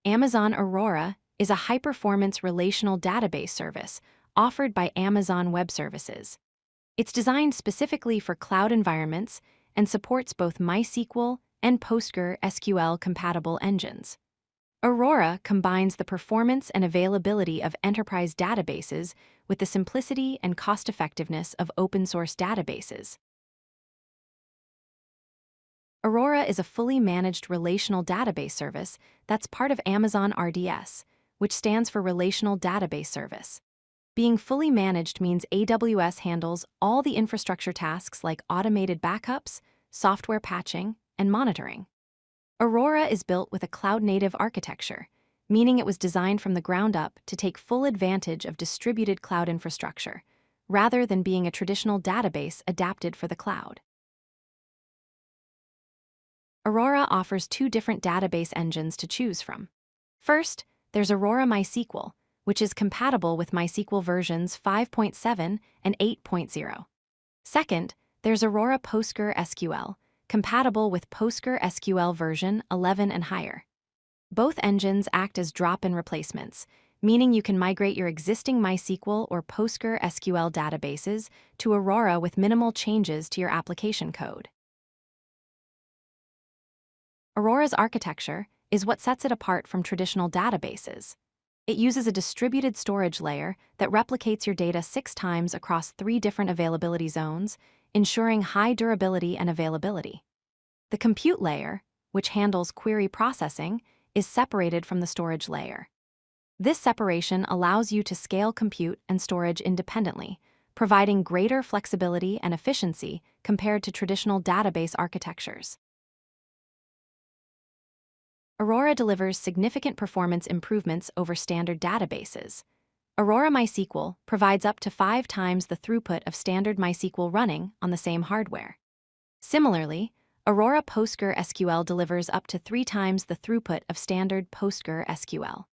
Amazon Aurora is a high-performance relational database service offered by Amazon Web Services. It's designed specifically for cloud environments and supports both MySQL and PostgreSQL compatible engines. Aurora combines the performance and availability of enterprise databases with the simplicity and cost-effectiveness of open-source databases. Aurora is a fully managed relational database service that's part of Amazon RDS, which stands for Relational Database Service. Being fully managed means AWS handles all the infrastructure tasks like automated backups, software patching, and monitoring. Aurora is built with a cloud-native architecture, meaning it was designed from the ground up to take full advantage of distributed cloud infrastructure, rather than being a traditional database adapted for the cloud. Aurora offers two different database engines to choose from. First, there's Aurora MySQL, which is compatible with MySQL versions 5.7 and 8.0. Second, there's Aurora PostgreSQL, compatible with PostgreSQL version 11 and higher. Both engines act as drop-in replacements, meaning you can migrate your existing MySQL or PostgreSQL databases to Aurora with minimal changes to your application code. Aurora's architecture is what sets it apart from traditional databases. It uses a distributed storage layer that replicates your data 6 times across 3 different availability zones, ensuring high durability and availability. The compute layer, which handles query processing, is separated from the storage layer. This separation allows you to scale compute and storage independently, providing greater flexibility and efficiency compared to traditional database architectures. Aurora delivers significant performance improvements over standard databases. Aurora MySQL provides up to 5 times the throughput of standard MySQL running on the same hardware. Similarly, Aurora PostgreSQL delivers up to 3 times the throughput of standard PostgreSQL.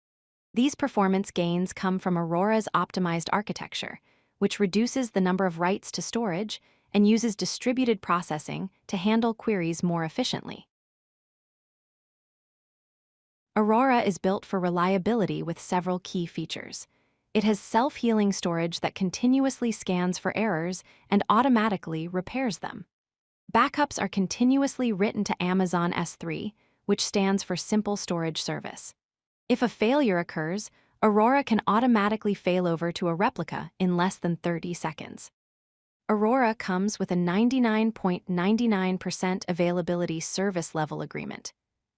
These performance gains come from Aurora's optimized architecture, which reduces the number of writes to storage and uses distributed processing to handle queries more efficiently. Aurora is built for reliability with several key features. It has self-healing storage that continuously scans for errors and automatically repairs them. Backups are continuously written to Amazon S3, which stands for Simple Storage Service. If a failure occurs, Aurora can automatically failover to a replica in less than 30 seconds. Aurora comes with a 99.99% availability service level agreement,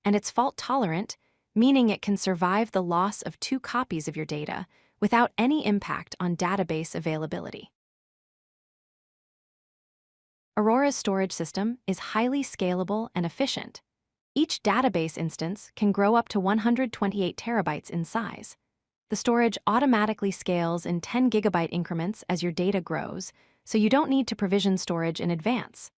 and it's fault-tolerant, meaning it can survive the loss of 2 copies of your data without any impact on database availability. Aurora's storage system is highly scalable and efficient. Each database instance can grow up to 128 terabytes in size. The storage automatically scales in 10 gigabyte increments as your data grows, so you don't need to provision storage in advance.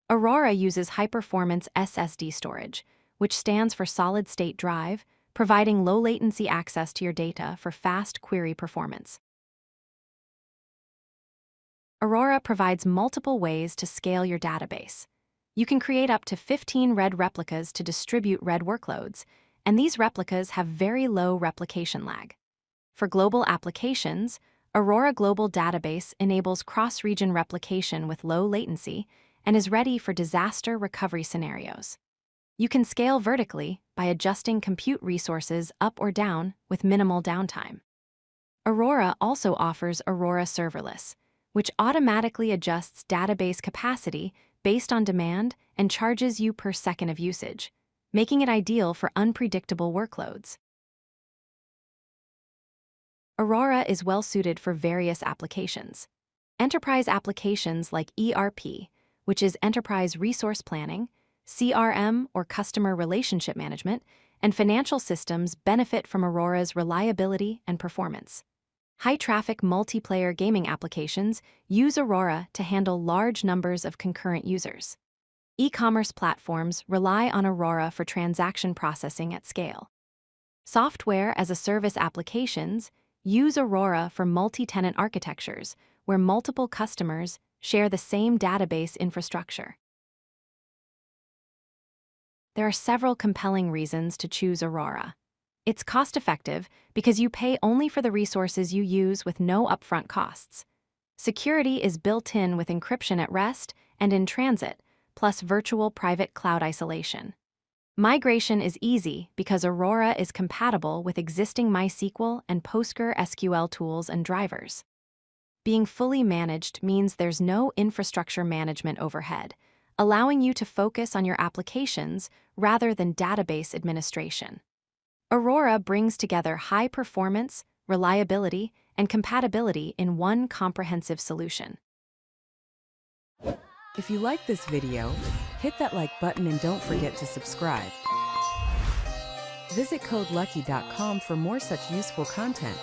Aurora uses high-performance SSD storage, which stands for solid-state drive, providing low-latency access to your data for fast query performance. Aurora provides multiple ways to scale your database. You can create up to 15 RED replicas to distribute RED workloads, and these replicas have very low replication lag. For global applications, Aurora Global Database enables cross-region replication with low latency and is ready for disaster recovery scenarios. You can scale vertically by adjusting compute resources up or down with minimal downtime. Aurora also offers Aurora Serverless, which automatically adjusts database capacity based on demand and charges you per second of usage, making it ideal for unpredictable workloads. Aurora is well-suited for various applications. Enterprise applications like ERP, which is Enterprise Resource Planning, CRM or Customer Relationship Management, and financial systems benefit from Aurora's reliability and performance. High-traffic multiplayer gaming applications use Aurora to handle large numbers of concurrent users. E-commerce platforms rely on Aurora for transaction processing at scale. Software-as-a-service applications use Aurora for multi-tenant architectures, where multiple customers share the same database infrastructure. There are several compelling reasons to choose Aurora. It's cost-effective because you pay only for the resources you use with no upfront costs. Security is built in with encryption at rest and in transit, plus virtual private cloud isolation. Migration is easy because Aurora is compatible with existing MySQL and PostgreSQL tools and drivers. Being fully managed means there's no infrastructure management overhead, allowing you to focus on your applications rather than database administration. Aurora brings together high performance, reliability, and compatibility in one comprehensive solution. If you like this video, hit that like button and don't forget to subscribe. Visit codelucky.com for more such useful content.